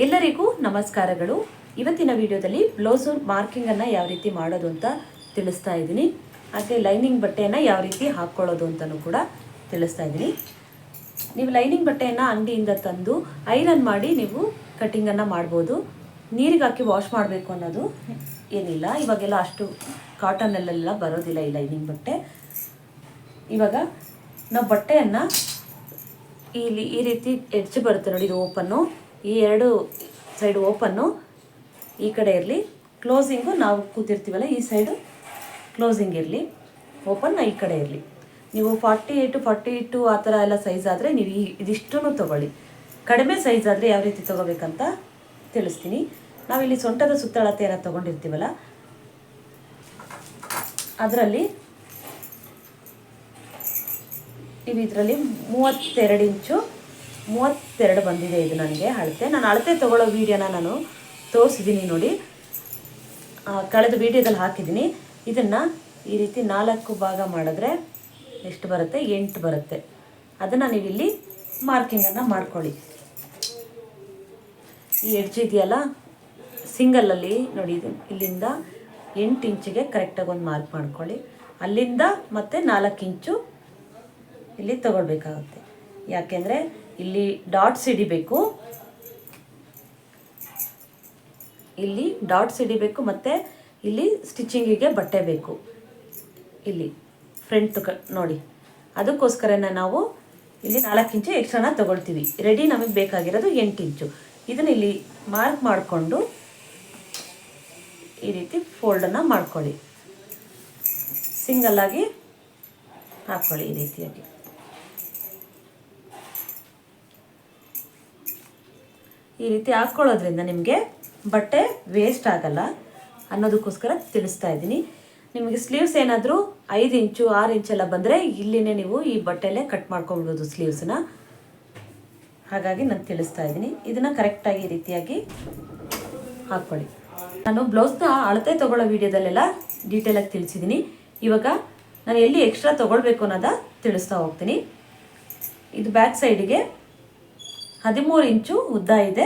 ಎಲ್ಲರಿಗೂ ನಮಸ್ಕಾರಗಳು. ಇವತ್ತಿನ ವಿಡಿಯೋದಲ್ಲಿ ಬ್ಲೌಸ್ ಮಾರ್ಕಿಂಗ್ ಅನ್ನು ಯಾವ ರೀತಿ ಮಾಡೋದು ಅಂತ ತಿಳಿಸ್ತಾ ಇದ್ದೀನಿ. ಹಾಗೆ ಲೈನಿಂಗ್ ಬಟ್ಟೆಯನ್ನು ಯಾವ ರೀತಿ ಹಾಕ್ಕೊಳ್ಳೋದು ಅಂತಲೂ ಕೂಡ ತಿಳಿಸ್ತಾ ಇದ್ದೀನಿ. ನೀವು ಲೈನಿಂಗ್ ಬಟ್ಟೆಯನ್ನು ಅಂಗಡಿಯಿಂದ ತಂದು ಐರನ್ ಮಾಡಿ ನೀವು ಕಟ್ಟಿಂಗನ್ನು ಮಾಡ್ಬೋದು. ನೀರಿಗೆ ಹಾಕಿ ವಾಶ್ ಮಾಡಬೇಕು ಅನ್ನೋದು ಏನಿಲ್ಲ. ಇವಾಗೆಲ್ಲ ಅಷ್ಟು ಕಾಟನಲ್ಲೆಲ್ಲ ಬರೋದಿಲ್ಲ ಈ ಲೈನಿಂಗ್ ಬಟ್ಟೆ. ಇವಾಗ ನಾವು ಬಟ್ಟೆಯನ್ನು ಇಲ್ಲಿ ಈ ರೀತಿ ಎಡ್ಜ್ ಬರುತ್ತೆ ನೋಡಿ, ಇದು ಓಪನ್ನು, ಈ ಎರಡು ಸೈಡು ಓಪನ್ನು ಈ ಕಡೆ ಇರಲಿ, ಕ್ಲೋಸಿಂಗು ನಾವು ಕೂತಿರ್ತೀವಲ್ಲ ಈ ಸೈಡು ಕ್ಲೋಸಿಂಗ್ ಇರಲಿ, ಓಪನ್ ಈ ಕಡೆ ಇರಲಿ. ನೀವು 48 ಆ ಥರ ಎಲ್ಲ ಸೈಜ್ ಆದರೆ ನೀವು ಇದಿಷ್ಟೂ ತೊಗೊಳ್ಳಿ. ಕಡಿಮೆ ಸೈಜ್ ಆದರೆ ಯಾವ ರೀತಿ ತೊಗೋಬೇಕಂತ ತಿಳಿಸ್ತೀನಿ. ನಾವಿಲ್ಲಿ ಸೊಂಟದ ಸುತ್ತಳತೆಯನ್ನು ತೊಗೊಂಡಿರ್ತೀವಲ್ಲ ಅದರಲ್ಲಿ ಇದರಲ್ಲಿ 32 ಇಂಚು 32 ಬಂದಿದೆ. ಇದು ನನಗೆ ಅಳತೆ. ನಾನು ಅಳತೆ ತೊಗೊಳ್ಳೋ ವೀಡಿಯೋನ ನಾನು ತೋರಿಸಿದ್ದೀನಿ ನೋಡಿ, ಕಳೆದ ವೀಡಿಯೋದಲ್ಲಿ ಹಾಕಿದ್ದೀನಿ. ಇದನ್ನು ಈ ರೀತಿ 4 ಭಾಗ ಮಾಡಿದ್ರೆ ಎಷ್ಟು ಬರುತ್ತೆ? 8 ಬರುತ್ತೆ. ಅದನ್ನು ನೀವು ಇಲ್ಲಿ ಮಾರ್ಕಿಂಗನ್ನು ಮಾಡ್ಕೊಳ್ಳಿ. ಈ ಎಡ್ಜ್ ಇದೆಯಲ್ಲ ಸಿಂಗಲಲ್ಲಿ ನೋಡಿ, ಇದು ಇಲ್ಲಿಂದ 8 ಇಂಚಿಗೆ ಕರೆಕ್ಟಾಗಿ ಒಂದು ಮಾರ್ಕ್ ಮಾಡ್ಕೊಳ್ಳಿ. ಅಲ್ಲಿಂದ ಮತ್ತೆ 4 ಇಂಚು ಇಲ್ಲಿ ತಗೊಳ್ಬೇಕಾಗುತ್ತೆ. ಯಾಕೆಂದರೆ ಇಲ್ಲಿ ಡಾಟ್ಸ್ ಹಿಡಿಬೇಕು, ಇಲ್ಲಿ ಡಾಟ್ಸ್ ಹಿಡಿಬೇಕು, ಮತ್ತು ಇಲ್ಲಿ ಸ್ಟಿಚಿಂಗಿಗೆ ಬಟ್ಟೆ ಬೇಕು. ಇಲ್ಲಿ ಫ್ರಂಟ್ ನೋಡಿ, ಅದಕ್ಕೋಸ್ಕರನೇ ನಾವು ಇಲ್ಲಿ 4 ಇಂಚು ಎಕ್ಸ್ಟ್ರಾನ ತೊಗೊಳ್ತೀವಿ. ರೆಡಿ ನಮಗೆ ಬೇಕಾಗಿರೋದು 8 ಇಂಚು. ಇದನ್ನು ಇಲ್ಲಿ ಮಾರ್ಕ್ ಮಾಡಿಕೊಂಡು ಈ ರೀತಿ ಫೋಲ್ಡನ್ನು ಮಾಡ್ಕೊಳ್ಳಿ. ಸಿಂಗಲ್ಲಾಗಿ ಹಾಕ್ಕೊಳ್ಳಿ. ಈ ರೀತಿಯಾಗಿ ಈ ರೀತಿ ಹಾಕ್ಕೊಳ್ಳೋದ್ರಿಂದ ನಿಮಗೆ ಬಟ್ಟೆ ವೇಸ್ಟ್ ಆಗಲ್ಲ ಅನ್ನೋದಕ್ಕೋಸ್ಕರ ತಿಳಿಸ್ತಾ ಇದ್ದೀನಿ. ನಿಮಗೆ ಸ್ಲೀವ್ಸ್ ಏನಾದರೂ 5 ಇಂಚು 6 ಇಂಚೆಲ್ಲ ಬಂದರೆ ಇಲ್ಲಿನೇ ನೀವು ಈ ಬಟ್ಟೆಯಲ್ಲೇ ಕಟ್ ಮಾಡ್ಕೊಳ್ಬೋದು ಸ್ಲೀವ್ಸನ್ನ. ಹಾಗಾಗಿ ನಾನು ತಿಳಿಸ್ತಾ ಇದ್ದೀನಿ. ಇದನ್ನು ಕರೆಕ್ಟಾಗಿ ಈ ರೀತಿಯಾಗಿ ಹಾಕ್ಕೊಳ್ಳಿ. ನಾನು ಬ್ಲೌಸ್ನ ಅಳತೆ ತೊಗೊಳ್ಳೋ ವೀಡಿಯೋದಲ್ಲೆಲ್ಲ ಡೀಟೇಲಾಗಿ ತಿಳಿಸಿದ್ದೀನಿ. ಇವಾಗ ನಾನು ಎಲ್ಲಿ ಎಕ್ಸ್ಟ್ರಾ ತೊಗೊಳ್ಬೇಕು ಅನ್ನೋದ ತಿಳಿಸ್ತಾ ಹೋಗ್ತೀನಿ. ಇದು ಬ್ಯಾಕ್ ಸೈಡಿಗೆ 13 ಇಂಚು ಉದ್ದ ಇದೆ.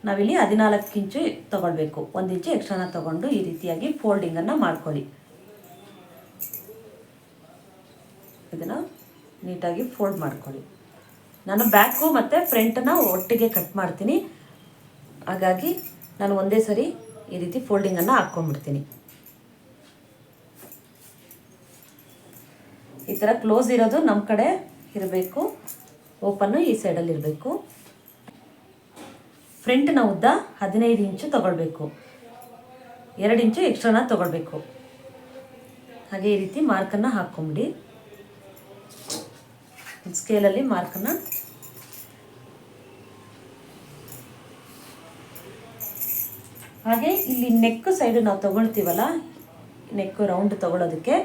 ನಾವಿಲ್ಲಿ 14 ಇಂಚು ತೊಗೊಳ್ಬೇಕು. 1 ಇಂಚು ಎಕ್ಸ್ಟ್ರಾನ ತೊಗೊಂಡು ಈ ರೀತಿಯಾಗಿ ಫೋಲ್ಡಿಂಗನ್ನು ಮಾಡ್ಕೊಳ್ಳಿ. ಇದನ್ನು ನೀಟಾಗಿ ಫೋಲ್ಡ್ ಮಾಡ್ಕೊಳ್ಳಿ. ನಾನು ಬ್ಯಾಕು ಮತ್ತು ಫ್ರಂಟನ್ನು ಒಟ್ಟಿಗೆ ಕಟ್ ಮಾಡ್ತೀನಿ. ಹಾಗಾಗಿ ನಾನು ಒಂದೇ ಸರಿ ಈ ರೀತಿ ಫೋಲ್ಡಿಂಗನ್ನು ಹಾಕ್ಕೊಂಡ್ಬಿಡ್ತೀನಿ. ಈ ಥರ ಕ್ಲೋಸ್ ಇರೋದು ನಮ್ಮ ಕಡೆ ಇರಬೇಕು, ಓಪನ್ನು ಈ ಸೈಡಲ್ಲಿ ಇರಬೇಕು. ಫ್ರಂಟ್ನ ಉದ್ದ 15 ಇಂಚು ತೊಗೊಳ್ಬೇಕು, 2 ಇಂಚು ಎಕ್ಸ್ಟ್ರಾನ ತೊಗೊಳ್ಬೇಕು. ಹಾಗೆ ಈ ರೀತಿ ಮಾರ್ಕನ್ನು ಹಾಕ್ಕೊಂಬಿಡಿ. ಸ್ಕೇಲಲ್ಲಿ ಮಾರ್ಕನ್ನು ಹಾಗೆ ಇಲ್ಲಿ ನೆಕ್ ಸೈಡು ನಾವು ತೊಗೊಳ್ತೀವಲ್ಲ, ನೆಕ್ ರೌಂಡ್ ತೊಗೊಳೋದಕ್ಕೆ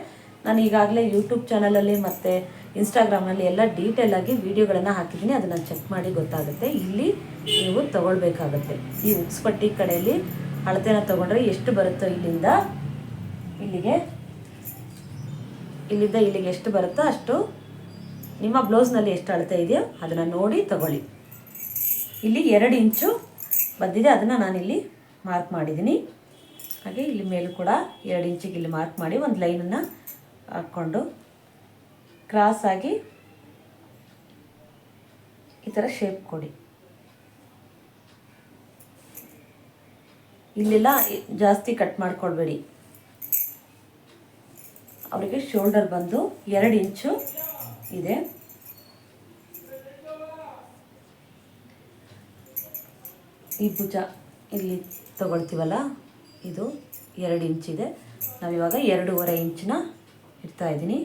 ನಾನು ಈಗಾಗಲೇ ಯೂಟ್ಯೂಬ್ ಚಾನಲಲ್ಲಿ ಮತ್ತು ಇನ್ಸ್ಟಾಗ್ರಾಮಲ್ಲಿ ಎಲ್ಲ ಡೀಟೇಲಾಗಿ ವೀಡಿಯೋಗಳನ್ನು ಹಾಕಿದ್ದೀನಿ. ಅದನ್ನು ಚೆಕ್ ಮಾಡಿ ಗೊತ್ತಾಗುತ್ತೆ. ಇಲ್ಲಿ ನೀವು ತೊಗೊಳ್ಬೇಕಾಗತ್ತೆ. ಈ ಉಕ್ಸ್ಪಟ್ಟಿ ಕಡೆಯಲ್ಲಿ ಅಳತೆನ ತೊಗೊಂಡ್ರೆ ಎಷ್ಟು ಬರುತ್ತೋ ಇಲ್ಲಿಂದ ಇಲ್ಲಿಗೆ ಎಷ್ಟು ಬರುತ್ತೋ ಅಷ್ಟು ನಿಮ್ಮ ಬ್ಲೌಸ್ನಲ್ಲಿ ಎಷ್ಟು ಅಳತೆ ಇದೆಯೋ ಅದನ್ನು ನೋಡಿ ತಗೊಳ್ಳಿ. ಇಲ್ಲಿ 2 ಇಂಚು ಬಂದಿದೆ, ಅದನ್ನು ನಾನಿಲ್ಲಿ ಮಾರ್ಕ್ ಮಾಡಿದ್ದೀನಿ. ಹಾಗೆ ಇಲ್ಲಿ ಮೇಲೂ ಕೂಡ 2 ಇಂಚಿಗೆ ಇಲ್ಲಿ ಮಾರ್ಕ್ ಮಾಡಿ ಒಂದು ಲೈನನ್ನು ಹಾಕ್ಕೊಂಡು ಕ್ರಾಸಾಗಿ ಈ ಥರ ಶೇಪ್ ಕೊಡಿ. ಇಲ್ಲೆಲ್ಲ ಜಾಸ್ತಿ ಕಟ್ ಮಾಡ್ಕೊಳ್ಬೇಡಿ. ಅವರಿಗೆ ಶೋಲ್ಡರ್ ಬಂದು 2 ಇಂಚು ಇದೆ. ಈ ಭುಜ ಇಲ್ಲಿ ತಗೊಳ್ತೀವಲ್ಲ ಇದು 2 ಇಂಚಿದೆ. ನಾವಿವಾಗ 2.5 ಇಂಚನ್ನ ಇಡ್ತಾ ಇದ್ದೀನಿ.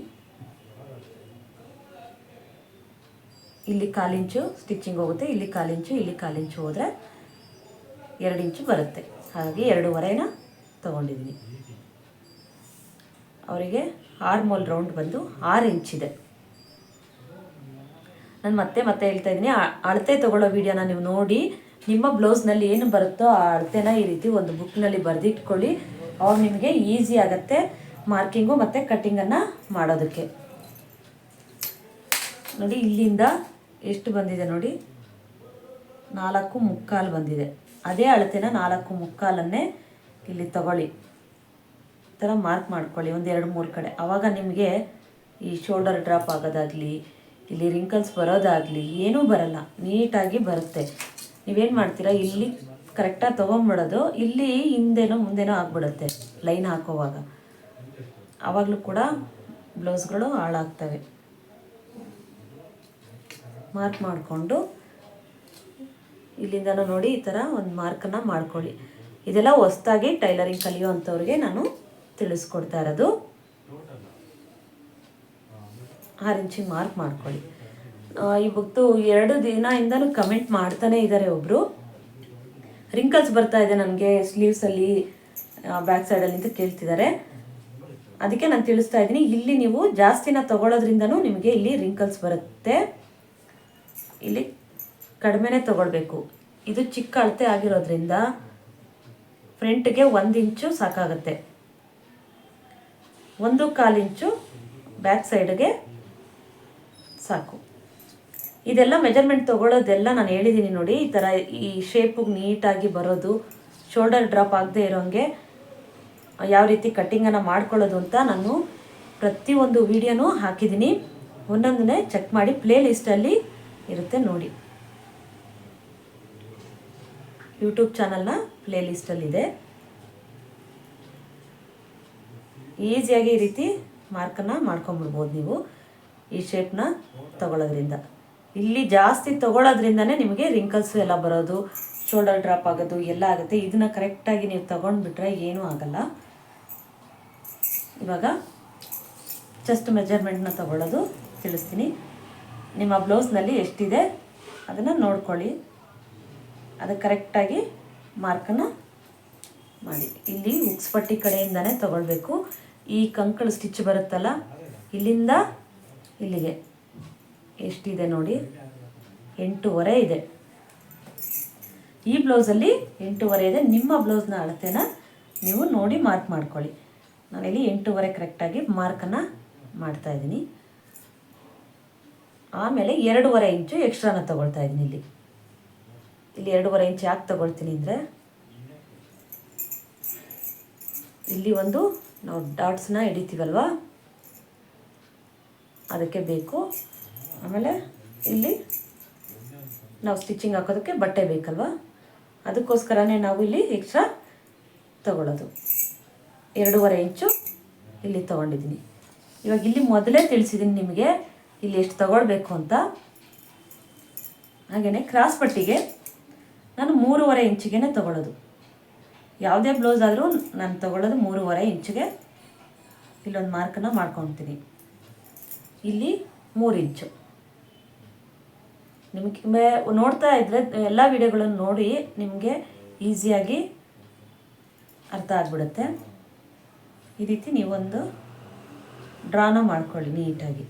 ಇಲ್ಲಿ 1/4 ಇಂಚು ಸ್ಟಿಚಿಂಗ್ ಹೋಗುತ್ತೆ, ಇಲ್ಲಿ 1/4 ಇಂಚು, ಇಲ್ಲಿ 1/4 ಇಂಚು ಹೋದರೆ 2 ಇಂಚು ಬರುತ್ತೆ. ಹಾಗಾಗಿ 2.5ನ ತೊಗೊಂಡಿದ್ದೀನಿ. ಅವರಿಗೆ ಆರ್ಮೋಲ್ ರೌಂಡ್ ಬಂದು 6 ಇಂಚಿದೆ. ನಾನು ಮತ್ತೆ ಹೇಳ್ತಾ ಇದ್ದೀನಿ, ಅಳತೆ ತೊಗೊಳ್ಳೋ ವೀಡಿಯೋನ ನೀವು ನೋಡಿ ನಿಮ್ಮ ಬ್ಲೌಸ್ನಲ್ಲಿ ಏನು ಬರುತ್ತೋ ಆ ಅಳತೆನ ಈ ರೀತಿ ಒಂದು ಬುಕ್ನಲ್ಲಿ ಬರೆದಿಟ್ಕೊಳ್ಳಿ. ಅವಾಗ ನಿಮಗೆ ಈಸಿ ಆಗುತ್ತೆ ಮಾರ್ಕಿಂಗು ಮತ್ತು ಕಟ್ಟಿಂಗನ್ನು ಮಾಡೋದಕ್ಕೆ. ನೋಡಿ ಇಲ್ಲಿಂದ ಎಷ್ಟು ಬಂದಿದೆ ನೋಡಿ, 4.75 ಬಂದಿದೆ. ಅದೇ ಅಳತೆನ 4.25 ಇಲ್ಲಿ ತಗೊಳ್ಳಿ. ಈ ಥರ ಮಾರ್ಕ್ ಮಾಡ್ಕೊಳ್ಳಿ ಒಂದು 2-3 ಕಡೆ. ಆವಾಗ ನಿಮಗೆ ಈ ಶೋಲ್ಡರ್ ಡ್ರಾಪ್ ಆಗೋದಾಗಲಿ, ಇಲ್ಲಿ ರಿಂಕಲ್ಸ್ ಬರೋದಾಗಲಿ ಏನೂ ಬರಲ್ಲ, ನೀಟಾಗಿ ಬರುತ್ತೆ. ನೀವೇನು ಮಾಡ್ತೀರಾ, ಇಲ್ಲಿ ಕರೆಕ್ಟಾಗಿ ತೊಗೊಂಬಿಡೋದು, ಇಲ್ಲಿ ಹಿಂದೆನೋ ಮುಂದೆನೋ ಆಗಿಬಿಡುತ್ತೆ ಲೈನ್ ಹಾಕೋವಾಗ. ಆವಾಗಲೂ ಕೂಡ ಬ್ಲೌಸ್ಗಳು ಹಾಳಾಗ್ತವೆ. ಮಾರ್ಕ್ ಮಾಡಿಕೊಂಡು ಇಲ್ಲಿಂದನೂ ನೋಡಿ ಈ ಥರ ಒಂದು ಮಾರ್ಕನ್ನು ಮಾಡ್ಕೊಳ್ಳಿ. ಇದೆಲ್ಲ ಹೊಸ್ದಾಗಿ ಟೈಲರಿಂಗ್ ಕಲಿಯೋವಂಥವ್ರಿಗೆ ನಾನು ತಿಳಿಸ್ಕೊಡ್ತಾ ಇರೋದು. 6 ಇಂಚಿಗೆ ಮಾರ್ಕ್ ಮಾಡ್ಕೊಳ್ಳಿ. ಇವತ್ತು 2 ದಿನದಿಂದನೂ ಕಮೆಂಟ್ ಮಾಡ್ತಾನೆ ಇದ್ದಾರೆ ಒಬ್ಬರು, ರಿಂಕಲ್ಸ್ ಬರ್ತಾ ಇದೆ ನನಗೆ ಸ್ಲೀವ್ಸಲ್ಲಿ, ಬ್ಯಾಕ್ ಸೈಡಲ್ಲಿ ಅಂತ ಕೇಳ್ತಿದ್ದಾರೆ. ಅದಕ್ಕೆ ನಾನು ತಿಳಿಸ್ತಾ ಇದ್ದೀನಿ, ಇಲ್ಲಿ ನೀವು ಜಾಸ್ತಿನ ತೊಗೊಳೋದ್ರಿಂದನೂ ನಿಮಗೆ ಇಲ್ಲಿ ರಿಂಕಲ್ಸ್ ಬರುತ್ತೆ. ಇಲ್ಲಿ ಕಡಿಮೆನೇ ತೊಗೊಳ್ಬೇಕು. ಇದು ಚಿಕ್ಕ ಅಳತೆ ಆಗಿರೋದ್ರಿಂದ ಫ್ರಂಟ್ಗೆ 1 ಇಂಚು ಸಾಕಾಗುತ್ತೆ, 1.25 ಇಂಚು ಬ್ಯಾಕ್ ಸೈಡ್ಗೆ ಸಾಕು. ಇದೆಲ್ಲ ಮೆಜರ್ಮೆಂಟ್ ತೊಗೊಳ್ಳೋದೆಲ್ಲ ನಾನು ಹೇಳಿದ್ದೀನಿ ನೋಡಿ. ಈ ಥರ ಈ ಶೇಪಿಗೆ ನೀಟಾಗಿ ಬರೋದು, ಶೋಲ್ಡರ್ ಡ್ರಾಪ್ ಆಗದೆ ಇರೋಂಗೆ ಯಾವ ರೀತಿ ಕಟ್ಟಿಂಗನ್ನು ಮಾಡ್ಕೊಳ್ಳೋದು ಅಂತ ನಾನು ಪ್ರತಿಯೊಂದು ವಿಡಿಯೋನೂ ಹಾಕಿದ್ದೀನಿ. ಒಂದೊಂದನ್ನೇ ಚೆಕ್ ಮಾಡಿ, ಪ್ಲೇ ಲಿಸ್ಟಲ್ಲಿ ಇರುತ್ತೆ ನೋಡಿ. ಯೂಟ್ಯೂಬ್ ಚಾನಲ್ನ ಪ್ಲೇ ಲಿಸ್ಟಲ್ಲಿದೆ. ಈಸಿಯಾಗಿ ಈ ರೀತಿ ಮಾರ್ಕನ್ನು ಮಾಡ್ಕೊಂಬಿಡ್ಬೋದು ನೀವು ಈ ಶೇಪ್ನ ತಗೊಳ್ಳೋದ್ರಿಂದ. ಇಲ್ಲಿ ಜಾಸ್ತಿ ತೊಗೊಳೋದ್ರಿಂದನೇ ನಿಮಗೆ ರಿಂಕಲ್ಸು ಎಲ್ಲ ಬರೋದು, ಶೋಲ್ಡರ್ ಡ್ರಾಪ್ ಆಗೋದು ಎಲ್ಲ ಆಗುತ್ತೆ. ಇದನ್ನು ಕರೆಕ್ಟಾಗಿ ನೀವು ತೊಗೊಂಡ್ಬಿಟ್ರೆ ಏನೂ ಆಗಲ್ಲ. ಇವಾಗ ಚೆಸ್ಟ್ ಮೆಜರ್ಮೆಂಟ್ನ ತೊಗೊಳ್ಳೋದು ತಿಳಿಸ್ತೀನಿ. ನಿಮ್ಮ ಬ್ಲೌಸ್ನಲ್ಲಿ ಎಷ್ಟಿದೆ ಅದನ್ನು ನೋಡ್ಕೊಳ್ಳಿ, ಅದಕ್ಕೆ ಕರೆಕ್ಟಾಗಿ ಮಾರ್ಕನ್ನು ಮಾಡಿ. ಇಲ್ಲಿ ಹುಕ್ಸ್ ಪಟ್ಟಿ ಕಡೆಯಿಂದನೇ ತೊಗೊಳ್ಬೇಕು. ಈ ಕಂಕಳು ಸ್ಟಿಚ್ ಬರುತ್ತಲ್ಲ, ಇಲ್ಲಿಂದ ಇಲ್ಲಿಗೆ ಎಷ್ಟಿದೆ ನೋಡಿ, 8.25 ಇದೆ. ಈ ಬ್ಲೌಸಲ್ಲಿ 8.25 ಇದೆ. ನಿಮ್ಮ ಬ್ಲೌಸ್ನ ಅಳತೆನ ನೀವು ನೋಡಿ ಮಾರ್ಕ್ ಮಾಡ್ಕೊಳ್ಳಿ. ನಾನಿಲ್ಲಿ 8.25 ಕರೆಕ್ಟಾಗಿ ಮಾರ್ಕನ್ನು ಮಾಡ್ತಾಯಿದ್ದೀನಿ. ಆಮೇಲೆ 2.25 ಇಂಚು ಎಕ್ಸ್ಟ್ರಾನ ತೊಗೊಳ್ತಾ ಇದ್ದೀನಿ. ಇಲ್ಲಿ 2.25 ಇಂಚು ಯಾಕೆ ತೊಗೊಳ್ತೀನಿ ಅಂದರೆ, ಇಲ್ಲಿ ಒಂದು ನಾವು ಡಾಟ್ಸ್ನ ಹಿಡಿತೀವಲ್ವ, ಅದಕ್ಕೆ ಬೇಕು. ಆಮೇಲೆ ಇಲ್ಲಿ ನಾವು ಸ್ಟಿಚಿಂಗ್ ಹಾಕೋದಕ್ಕೆ ಬಟ್ಟೆ ಬೇಕಲ್ವ, ಅದಕ್ಕೋಸ್ಕರನೇ ನಾವು ಇಲ್ಲಿ ಎಕ್ಸ್ಟ್ರಾ ತಗೊಳ್ಳೋದು. 2.25 ಇಂಚು ಇಲ್ಲಿ ತೊಗೊಂಡಿದ್ದೀನಿ. ಇವಾಗ ಇಲ್ಲಿ ಮೊದಲೇ ತಿಳಿಸಿದ್ದೀನಿ ನಿಮಗೆ ಇಲ್ಲಿ ಎಷ್ಟು ತೊಗೊಳ್ಬೇಕು ಅಂತ. ಹಾಗೆಯೇ ಕ್ರಾಸ್ ಪಟ್ಟಿಗೆ ನಾನು 3.25 ಇಂಚಿಗೆ ತೊಗೊಳ್ಳೋದು. ಯಾವುದೇ ಬ್ಲೌಸ್ ಆದರೂ ನಾನು ತೊಗೊಳ್ಳೋದು 3.25 ಇಂಚಿಗೆ. ಇಲ್ಲೊಂದು ಮಾರ್ಕನ್ನು ಮಾಡ್ಕೊಳ್ತೀನಿ. ಇಲ್ಲಿ 3 ಇಂಚು. ನಿಮಗೆ ನೋಡ್ತಾ ಇದ್ದರೆ ಎಲ್ಲ ವಿಡಿಯೋಗಳನ್ನು ನೋಡಿ ನಿಮಗೆ ಈಸಿಯಾಗಿ ಅರ್ಥ ಆಗಿಬಿಡುತ್ತೆ. ಈ ರೀತಿ ನೀವೊಂದು ಡ್ರಾನ ಮಾಡ್ಕೊಳ್ಳಿ ನೀಟಾಗಿ.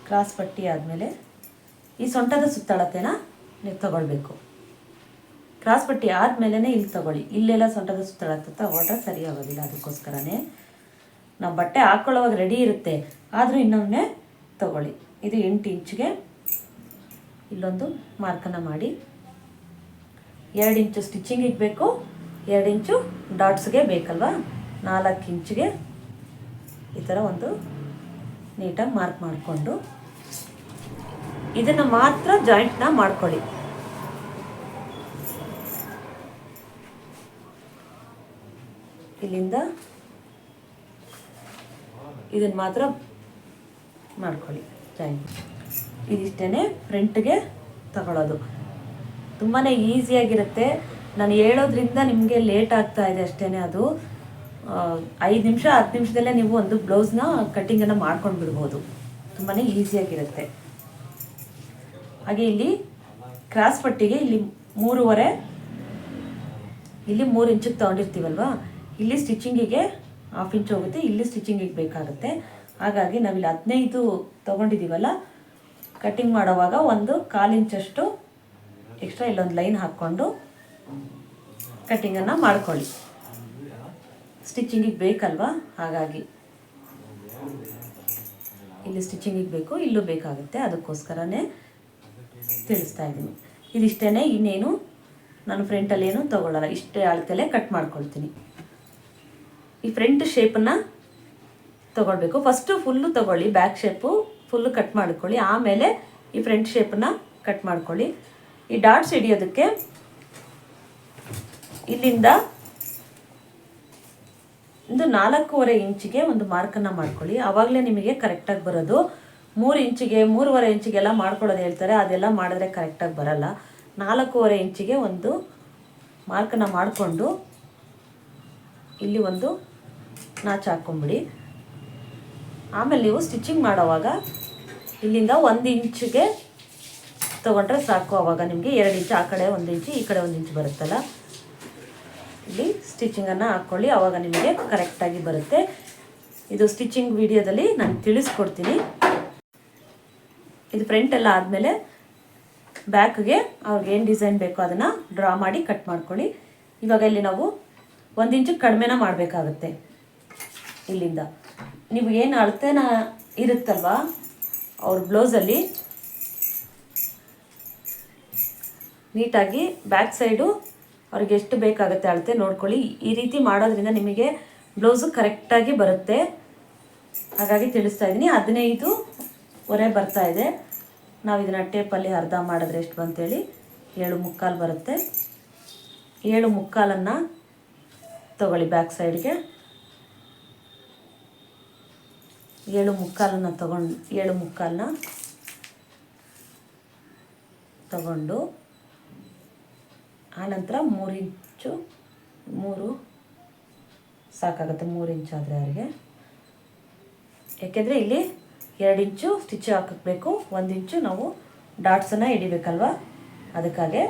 ಕ್ರಾಸ್ ಪಟ್ಟಿ ಆದಮೇಲೆ ಈ ಸೊಂಟದ ಸುತ್ತಳತೆನ ನೀವು ತಗೊಳ್ಬೇಕು. ಕ್ರಾಸ್ ಪಟ್ಟಿ ಆದಮೇಲೆ ಇಲ್ಲಿ ತಗೊಳ್ಳಿ. ಇಲ್ಲೆಲ್ಲ ಸೊಂಟದ ಸುತ್ತಳತೆ ತಗೊಂಡ್ರೆ ಸರಿ ಆಗೋದಿಲ್ಲ. ಅದಕ್ಕೋಸ್ಕರನೇ ನಾವು ಬಟ್ಟೆ ಹಾಕ್ಕೊಳ್ಳೋವಾಗ ರೆಡಿ ಇರುತ್ತೆ, ಆದರೂ ಇನ್ನೊಮ್ಮೆ ತಗೊಳ್ಳಿ. ಇದು 8 ಇಂಚಿಗೆ ಇಲ್ಲೊಂದು ಮಾರ್ಕನ್ನು ಮಾಡಿ. 2 ಇಂಚು ಸ್ಟಿಚಿಂಗಿಗೆ ಬೇಕು, 2 ಇಂಚು ಡಾಟ್ಸ್ಗೆ ಬೇಕಲ್ವ. 4 ಇಂಚಿಗೆ ಈ ಥರ ಒಂದು ನೀಟಾಗಿ ಮಾರ್ಕ್ ಮಾಡಿಕೊಂಡು ಇದನ್ನು ಮಾತ್ರ ಜಾಯಿಂಟ್ನ ಮಾಡ್ಕೊಳ್ಳಿ. ಇಲ್ಲಿಂದ ಇದನ್ನು ಮಾತ್ರ ಮಾಡ್ಕೊಳ್ಳಿ ಜಾಯಿಂಟ್. ಇದಿಷ್ಟೇ ಫ್ರಂಟ್ಗೆ ತಗೊಳ್ಳೋದು. ತುಂಬಾ ಈಸಿಯಾಗಿರುತ್ತೆ. ನಾನು ಹೇಳೋದ್ರಿಂದ ನಿಮಗೆ ಲೇಟ್ ಆಗ್ತಾ ಇದೆ ಅಷ್ಟೇ. ಅದು 5 ನಿಮಿಷ 10 ನಿಮಿಷದಲ್ಲೇ ನೀವು ಒಂದು ಬ್ಲೌಸ್ನ ಕಟ್ಟಿಂಗನ್ನು ಮಾಡ್ಕೊಂಡು ಬಿಡ್ಬೋದು. ತುಂಬಾ ಈಸಿಯಾಗಿರುತ್ತೆ. ಹಾಗೆ ಇಲ್ಲಿ ಕ್ರಾಸ್ ಪಟ್ಟಿಗೆ ಇಲ್ಲಿ 3.25, ಇಲ್ಲಿ 3 ಇಂಚಿಗೆ ತೊಗೊಂಡಿರ್ತೀವಲ್ವ, ಇಲ್ಲಿ ಸ್ಟಿಚಿಂಗಿಗೆ 1/2 ಇಂಚ್ ಹೋಗುತ್ತೆ, ಇಲ್ಲಿ ಸ್ಟಿಚಿಂಗಿಗೆ ಬೇಕಾಗುತ್ತೆ. ಹಾಗಾಗಿ ನಾವಿಲ್ಲಿ 15 ತೊಗೊಂಡಿದ್ದೀವಲ್ಲ, ಕಟ್ಟಿಂಗ್ ಮಾಡೋವಾಗ 1/4 ಇಂಚಷ್ಟು ಎಕ್ಸ್ಟ್ರಾ ಇಲ್ಲೊಂದು ಲೈನ್ ಹಾಕ್ಕೊಂಡು ಕಟ್ಟಿಂಗನ್ನು ಮಾಡ್ಕೊಳ್ಳಿ. ಸ್ಟಿಚಿಂಗಿಗೆ ಬೇಕಲ್ವಾ, ಹಾಗಾಗಿ ಇಲ್ಲಿ ಸ್ಟಿಚಿಂಗಿಗೆ ಬೇಕು, ಇಲ್ಲೂ ಬೇಕಾಗುತ್ತೆ. ಅದಕ್ಕೋಸ್ಕರನೇ ತಿಳಿಸ್ತಾ ಇದ್ದೀನಿ. ಇದಿಷ್ಟೇ, ಇನ್ನೇನು ನಾನು ಫ್ರಂಟಲ್ಲಿ ಏನು ತೊಗೊಳ್ಳಲ್ಲ, ಇಷ್ಟೇ ಅಳತೆಲೆ ಕಟ್ ಮಾಡ್ಕೊಳ್ತೀನಿ. ಈ ಫ್ರಂಟ್ ಶೇಪನ್ನು ತೊಗೊಳ್ಬೇಕು. ಫಸ್ಟು ಫುಲ್ಲು ತೊಗೊಳ್ಳಿ, ಬ್ಯಾಕ್ ಶೇಪು ಫುಲ್ಲು ಕಟ್ ಮಾಡ್ಕೊಳ್ಳಿ, ಆಮೇಲೆ ಈ ಫ್ರಂಟ್ ಶೇಪನ್ನು ಕಟ್ ಮಾಡ್ಕೊಳ್ಳಿ. ಈ ಡಾಟ್ಸ್ ಹಿಡಿಯೋದಕ್ಕೆ ಇಲ್ಲಿಂದ ಒಂದು 4.5 ಇಂಚಿಗೆ ಒಂದು ಮಾರ್ಕನ್ನು ಮಾಡ್ಕೊಳ್ಳಿ. ಆವಾಗಲೇ ನಿಮಗೆ ಕರೆಕ್ಟಾಗಿ ಬರೋದು. 3 ಇಂಚಿಗೆ 3.5 ಇಂಚಿಗೆಲ್ಲ ಮಾಡ್ಕೊಳ್ಳೋದು ಹೇಳ್ತಾರೆ, ಅದೆಲ್ಲ ಮಾಡಿದ್ರೆ ಕರೆಕ್ಟಾಗಿ ಬರಲ್ಲ. 4.5 ಇಂಚಿಗೆ ಒಂದು ಮಾರ್ಕನ್ನು ಮಾಡಿಕೊಂಡು ಇಲ್ಲಿ ಒಂದು ನಾಚು ಹಾಕ್ಕೊಂಬಿಡಿ. ಆಮೇಲೆ ನೀವು ಸ್ಟಿಚಿಂಗ್ ಮಾಡೋವಾಗ ಇಲ್ಲಿಂದ 1 ಇಂಚಿಗೆ ತೊಗೊಂಡ್ರೆ ಸಾಕು. ಆವಾಗ ನಿಮಗೆ 2 ಇಂಚು, ಆ ಕಡೆ 1 ಇಂಚು, ಈ ಕಡೆ 1 ಇಂಚು ಬರುತ್ತಲ್ಲ, ಇಲ್ಲಿ ಸ್ಟಿಚಿಂಗನ್ನು ಹಾಕ್ಕೊಳ್ಳಿ. ಆವಾಗ ನಿಮಗೆ ಕರೆಕ್ಟಾಗಿ ಬರುತ್ತೆ. ಇದು ಸ್ಟಿಚಿಂಗ್ ವಿಡಿಯೋದಲ್ಲಿ ನಾನು ತಿಳಿಸ್ಕೊಡ್ತೀನಿ. ಇದು ಫ್ರಂಟ್ ಎಲ್ಲ ಆದಮೇಲೆ ಬ್ಯಾಕ್ಗೆ ಅವ್ರಿಗೆ ಏನು ಡಿಸೈನ್ ಬೇಕೋ ಅದನ್ನು ಡ್ರಾ ಮಾಡಿ ಕಟ್ ಮಾಡ್ಕೊಳ್ಳಿ. ಇವಾಗ ಇಲ್ಲಿ ನಾವು 1 ಇಂಚು ಕಡಿಮೆನ ಮಾಡಬೇಕಾಗುತ್ತೆ. ಇಲ್ಲಿಂದ ನೀವು ಏನು ಅಳತೆನ ಇರುತ್ತಲ್ವ ಅವ್ರ ಬ್ಲೌಸಲ್ಲಿ, ನೀಟಾಗಿ ಬ್ಯಾಕ್ ಸೈಡು ಅವ್ರಿಗೆ ಎಷ್ಟು ಬೇಕಾಗುತ್ತೆ ಅಳತೆ ನೋಡ್ಕೊಳ್ಳಿ. ಈ ರೀತಿ ಮಾಡೋದ್ರಿಂದ ನಿಮಗೆ ಬ್ಲೌಸು ಕರೆಕ್ಟಾಗಿ ಬರುತ್ತೆ. ಹಾಗಾಗಿ ತಿಳಿಸ್ತಾ ಇದ್ದೀನಿ. 15 ಬರ್ತಾ ಇದೆ. ನಾವು ಇದನ್ನು ಟೇಪಲ್ಲಿ ಅರ್ಧ ಮಾಡಿದ್ರೆ ಎಷ್ಟು ಅಂತೇಳಿ 7.25 ಬರುತ್ತೆ. 7.25 ತೊಗೊಳ್ಳಿ. ಬ್ಯಾಕ್ ಸೈಡ್ಗೆ 7.25 ತಗೊಂಡು ಆನಂತರ 3 ಇಂಚು, 3 ಸಾಕಾಗುತ್ತೆ. 3 ಇಂಚ್ ಆದರೆ ಅವ್ರಿಗೆ, ಯಾಕೆಂದರೆ ಇಲ್ಲಿ 2 ಇಂಚು ಸ್ಟಿಚ್ ಹಾಕಬೇಕು, 1 ಇಂಚು ನಾವು ಡಾಟ್ಸನ್ನು ಹಿಡಿಬೇಕಲ್ವ, ಅದಕ್ಕಾಗಿ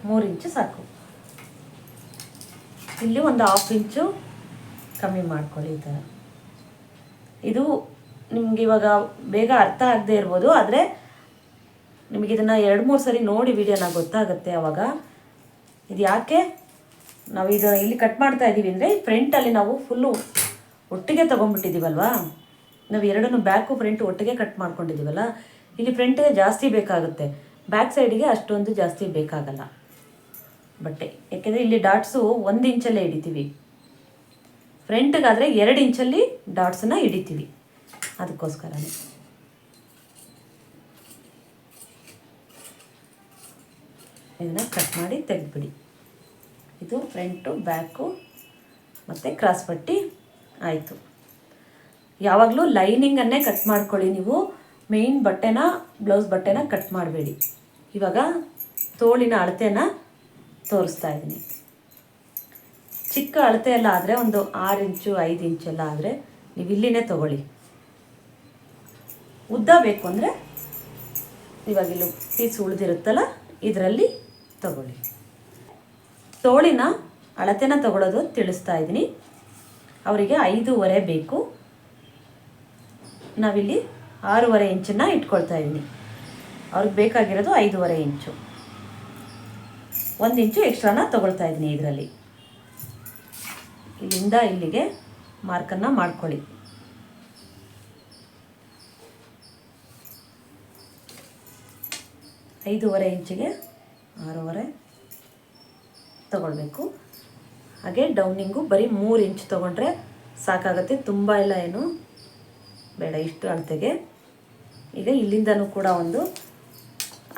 3 ಇಂಚು ಸಾಕು. ಇಲ್ಲಿ ಒಂದು 1/2 ಇಂಚು ಕಮ್ಮಿ ಮಾಡ್ಕೊಳ್ಳಿ. ಈ ಥರ ಇದು ನಿಮ್ಗೆ ಇವಾಗ ಬೇಗ ಅರ್ಥ ಆಗದೆ ಇರ್ಬೋದು, ಆದರೆ ನಿಮಗೆ ಇದನ್ನು 2-3 ಸರಿ ನೋಡಿ ವಿಡಿಯೋನ ಗೊತ್ತಾಗುತ್ತೆ. ಆವಾಗ ಇದು ಯಾಕೆ ನಾವು ಇದು ಇಲ್ಲಿ ಕಟ್ ಮಾಡ್ತಾ ಇದ್ದೀವಿ ಅಂದರೆ, ಫ್ರಂಟಲ್ಲಿ ನಾವು ಫುಲ್ಲು ಒಟ್ಟಿಗೆ ತೊಗೊಂಡ್ಬಿಟ್ಟಿದ್ದೀವಲ್ವ, ನಾವು ಎರಡನ್ನೂ ಬ್ಯಾಕು ಫ್ರಂಟು ಒಟ್ಟಿಗೆ ಕಟ್ ಮಾಡ್ಕೊಂಡಿದ್ದೀವಲ್ಲ, ಇಲ್ಲಿ ಫ್ರಂಟಿಗೆ ಜಾಸ್ತಿ ಬೇಕಾಗುತ್ತೆ, ಬ್ಯಾಕ್ ಸೈಡಿಗೆ ಅಷ್ಟೊಂದು ಜಾಸ್ತಿ ಬೇಕಾಗಲ್ಲ ಬಟ್ಟೆ. ಯಾಕೆಂದರೆ ಇಲ್ಲಿ ಡಾಟ್ಸು 1 ಇಂಚಲ್ಲೇ ಹಿಡಿತೀವಿ, ಫ್ರಂಟ್ಗಾದರೆ 2 ಇಂಚಲ್ಲಿ ಡಾಟ್ಸನ್ನು ಹಿಡಿತೀವಿ, ಅದಕ್ಕೋಸ್ಕರನೇ. ಇದನ್ನು ಕಟ್ ಮಾಡಿ ತೆಗೆದುಬಿಡಿ. ಇದು ಫ್ರಂಟು, ಬ್ಯಾಕು ಮತ್ತು ಕ್ರಾಸ್ ಪಟ್ಟಿ ಆಯಿತು. ಯಾವಾಗಲೂ ಲೈನಿಂಗನ್ನೇ ಕಟ್ ಮಾಡ್ಕೊಳ್ಳಿ ನೀವು, ಮೇಯ್ನ್ ಬಟ್ಟೆನ, ಬ್ಲೌಸ್ ಬಟ್ಟೆನ ಕಟ್ ಮಾಡಬೇಡಿ. ಇವಾಗ ತೋಳಿನ ಅಳತೆನ ತೋರಿಸ್ತಾ ಇದ್ದೀನಿ. ಚಿಕ್ಕ ಅಳತೆ ಎಲ್ಲ ಆದರೆ ಒಂದು 6 ಇಂಚು 5 ಇಂಚೆಲ್ಲ ಆದರೆ ನೀವು ಇಲ್ಲಿನೇ ತೊಗೊಳ್ಳಿ. ಉದ್ದ ಬೇಕು ಅಂದರೆ ಇವಾಗ ಇಲ್ಲಿ ಪೀಸ್ ಉಳಿದಿರುತ್ತಲ್ಲ, ಇದರಲ್ಲಿ ತಗೊಳ್ಳಿ. ತೋಳಿನ ಅಳತೆನ ತಗೊಳ್ಳೋದು ತಿಳಿಸ್ತಾ ಇದ್ದೀನಿ. ಅವರಿಗೆ 5.25 ಬೇಕು, ನಾವಿಲ್ಲಿ 6.25 ಇಂಚನ್ನು ಇಟ್ಕೊಳ್ತಾ ಇದ್ದೀನಿ. ಅವ್ರಿಗೆ ಬೇಕಾಗಿರೋದು 5.25 ಇಂಚು. 1 ಇಂಚು ಎಕ್ಸ್ಟ್ರಾನ ತಗೊಳ್ತಾ ಇದ್ದೀನಿ. ಇದರಲ್ಲಿ ಇಲ್ಲಿಂದ ಇಲ್ಲಿಗೆ ಮಾರ್ಕನ್ನು ಮಾಡ್ಕೊಳ್ಳಿ. ಐದೂವರೆ ಇಂಚಿಗೆ 6.25 ತಗೊಳ್ಬೇಕು. ಹಾಗೆ ಡೌನಿಂಗು ಬರೀ 3 ಇಂಚ್ ತೊಗೊಂಡ್ರೆ ಸಾಕಾಗುತ್ತೆ, ತುಂಬ ಎಲ್ಲ ಏನು ಬೇಡ, ಇಷ್ಟು ಅಳತೆಗೆ. ಈಗ ಇಲ್ಲಿಂದನೂ ಕೂಡ ಒಂದು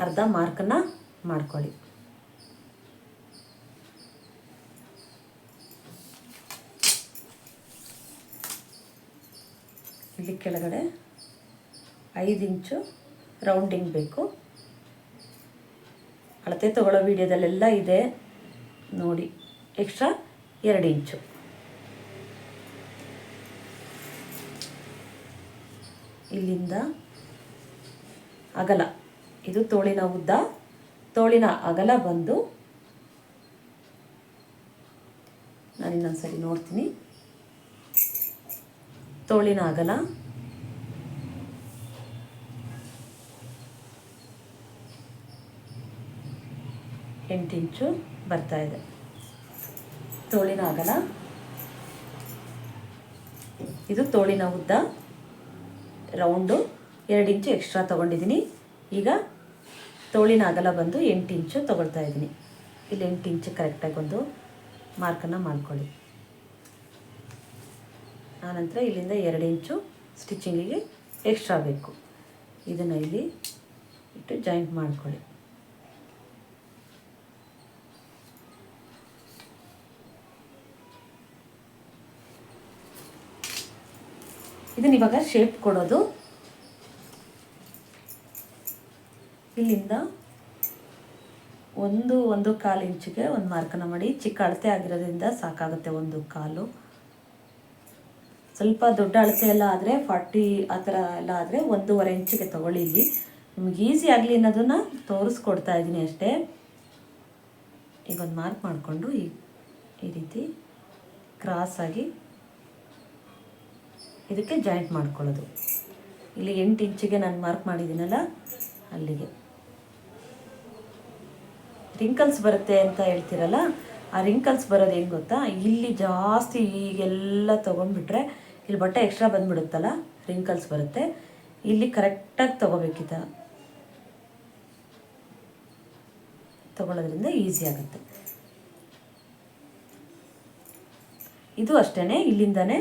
ಅರ್ಧ ಮಾರ್ಕನ್ನು ಮಾಡ್ಕೊಳ್ಳಿ. ಇಲ್ಲಿ ಕೆಳಗಡೆ 5 ಇಂಚು ರೌಂಡಿಂಗ್ ಬೇಕು. ಅಳತೆ ತಗೊಳ್ಳೋ ವಿಡಿಯೋದಲ್ಲೆಲ್ಲ ಇದೆ ನೋಡಿ. ಎಕ್ಸ್ಟ್ರಾ 2 ಇಂಚು. ಇಲ್ಲಿಂದ ಅಗಲ, ಇದು ತೋಳಿನ ಉದ್ದ, ತೋಳಿನ ಅಗಲ ಬಂದು, ನಾನು ಇನ್ನೊಂದ್ಸರಿ ನೋಡ್ತೀನಿ. ತೋಳಿನ ಅಗಲ 8 ಇಂಚು ಬರ್ತಾ ಇದೆ. ತೋಳಿನ ಅಗಲ, ಇದು ತೋಳಿನ ಉದ್ದ, ರೌಂಡು 2 ಇಂಚು ಎಕ್ಸ್ಟ್ರಾ ತೊಗೊಂಡಿದ್ದೀನಿ. ಈಗ ತೋಳಿನ ಅಗಲ ಬಂದು 8 ಇಂಚು ತೊಗೊಳ್ತಾ ಇದ್ದೀನಿ. ಇಲ್ಲಿ 8 ಇಂಚು ಕರೆಕ್ಟಾಗಿ ಒಂದು ಮಾರ್ಕನ್ನು ಮಾಡ್ಕೊಳ್ಳಿ. ಆನಂತರ ಇಲ್ಲಿಂದ 2 ಇಂಚು ಸ್ಟಿಚಿಂಗಿಗೆ ಎಕ್ಸ್ಟ್ರಾ ಬೇಕು. ಇದನ್ನು ಇಲ್ಲಿ ಇಟ್ಟು ಜಾಯಿಂಟ್ ಮಾಡ್ಕೊಳ್ಳಿ. ಇದನ್ನ ಇವಾಗ ಶೇಪ್ ಕೊಡೋದು. ಇಲ್ಲಿಂದ 1.25 ಇಂಚಿಗೆ ಒಂದು ಮಾರ್ಕನ್ನು ಮಾಡಿ. ಚಿಕ್ಕ ಅಳತೆ ಆಗಿರೋದ್ರಿಂದ ಸಾಕಾಗುತ್ತೆ 1.25. ಸ್ವಲ್ಪ ದೊಡ್ಡ ಅಳತೆ ಎಲ್ಲ ಆದರೆ 40 ಆ ಥರ ಎಲ್ಲ ಆದರೆ 1.5 ಇಂಚಿಗೆ ತೊಗೊಳ್ಳಿ. ಇಲ್ಲಿ ನಿಮ್ಗೆ ಈಸಿ ಆಗಲಿ ಅನ್ನೋದನ್ನು ತೋರಿಸ್ಕೊಡ್ತಾ ಇದ್ದೀನಿ ಅಷ್ಟೇ. ಈಗ ಒಂದು ಮಾರ್ಕ್ ಮಾಡಿಕೊಂಡು ಈ ರೀತಿ ಕ್ರಾಸಾಗಿ ಇದಕ್ಕೆ ಜಾಯಿಂಟ್ ಮಾಡ್ಕೊಳ್ಳೋದು. ಇಲ್ಲಿ 8 ಇಂಚಿಗೆ ನಾನು ಮಾರ್ಕ್ ಮಾಡಿದ್ದೀನಲ್ಲ ಅಲ್ಲಿಗೆ. ರಿಂಕಲ್ಸ್ ಬರುತ್ತೆ ಅಂತ ಹೇಳ್ತೀರಲ್ಲ, ಆ ರಿಂಕಲ್ಸ್ ಬರೋದು ಹೆಂಗೆ ಗೊತ್ತಾ, ಇಲ್ಲಿ ಜಾಸ್ತಿ ಈಗೆಲ್ಲ ತೊಗೊಂಡ್ಬಿಟ್ರೆ ಇಲ್ಲಿ ಬಟ್ಟೆ ಎಕ್ಸ್ಟ್ರಾ ಬಂದುಬಿಡುತ್ತಲ್ಲ, ರಿಂಕಲ್ಸ್ ಬರುತ್ತೆ. ಇಲ್ಲಿ ಕರೆಕ್ಟಾಗಿ ತೊಗೋಬೇಕಿತ್ತ, ತೊಗೊಳ್ಳೋದ್ರಿಂದ ಈಸಿ ಆಗುತ್ತೆ. ಇದು ಅಷ್ಟೇ, ಇಲ್ಲಿಂದನೇ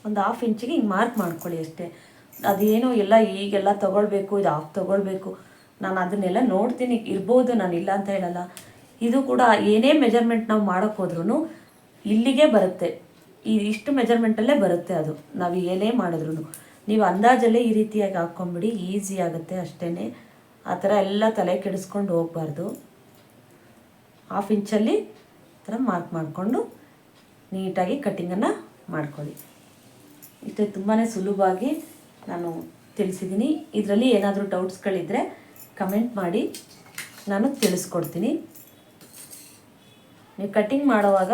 ಒಂದು 1/2 ಇಂಚಿಗೆ ಹಿಂಗೆ ಮಾರ್ಕ್ ಮಾಡ್ಕೊಳ್ಳಿ ಅಷ್ಟೇ. ಅದೇನೋ ಎಲ್ಲ ಈಗೆಲ್ಲ ತೊಗೊಳ್ಬೇಕು, ಇದು ಹಾಫ್ ತೊಗೊಳ್ಬೇಕು, ನಾನು ಅದನ್ನೆಲ್ಲ ನೋಡ್ತೀನಿ, ಇರ್ಬೋದು, ನಾನು ಇಲ್ಲ ಅಂತ ಹೇಳಲ್ಲ. ಇದು ಕೂಡ ಏನೇ ಮೆಜರ್ಮೆಂಟ್ ನಾವು ಮಾಡೋಕ್ಕೆ ಹೋದ್ರೂ ಇಲ್ಲಿಗೆ ಬರುತ್ತೆ, ಇಷ್ಟು ಮೆಜರ್ಮೆಂಟಲ್ಲೇ ಬರುತ್ತೆ. ಅದು ನಾವು ಏನೇ ಮಾಡಿದ್ರು ನೀವು ಅಂದಾಜಲ್ಲೇ ಈ ರೀತಿಯಾಗಿ ಹಾಕ್ಕೊಂಬಿಡಿ, ಈಸಿ ಆಗುತ್ತೆ ಅಷ್ಟೇ. ಆ ಥರ ಎಲ್ಲ ತಲೆ ಕೆಡಿಸ್ಕೊಂಡು ಹೋಗಬಾರ್ದು. 1/2 ಇಂಚಲ್ಲಿ ಈ ಥರ ಮಾರ್ಕ್ ಮಾಡಿಕೊಂಡು ನೀಟಾಗಿ ಕಟ್ಟಿಂಗನ್ನು ಮಾಡ್ಕೊಳ್ಳಿ. ಇಷ್ಟೇ, ತುಂಬಾ ಸುಲಭವಾಗಿ ನಾನು ತಿಳಿಸಿದ್ದೀನಿ. ಇದರಲ್ಲಿ ಏನಾದರೂ ಡೌಟ್ಸ್ಗಳಿದ್ದರೆ ಕಮೆಂಟ್ ಮಾಡಿ, ನಾನು ತಿಳಿಸ್ಕೊಡ್ತೀನಿ. ನೀವು ಕಟ್ಟಿಂಗ್ ಮಾಡುವಾಗ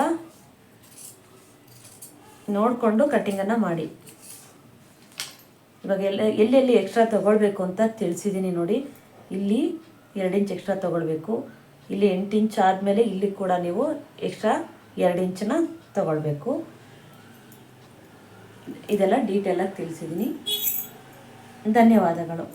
ನೋಡಿಕೊಂಡು ಕಟ್ಟಿಂಗನ್ನು ಮಾಡಿ. ಇವಾಗ ಎಲ್ಲೆಲ್ಲಿ ಎಕ್ಸ್ಟ್ರಾ ತೊಗೊಳ್ಬೇಕು ಅಂತ ತಿಳಿಸಿದ್ದೀನಿ ನೋಡಿ. ಇಲ್ಲಿ 2 ಇಂಚ್ ಎಕ್ಸ್ಟ್ರಾ ತೊಗೊಳ್ಬೇಕು. ಇಲ್ಲಿ 8 ಇಂಚ್ ಆದಮೇಲೆ ಇಲ್ಲಿ ಕೂಡ ನೀವು ಎಕ್ಸ್ಟ್ರಾ 2 ಇಂಚನ್ನ ತೊಗೊಳ್ಬೇಕು. ಇದೆಲ್ಲ ಡೀಟೇಲಾಗಿ ತಿಳಿಸಿದ್ದೀನಿ. ಧನ್ಯವಾದಗಳು.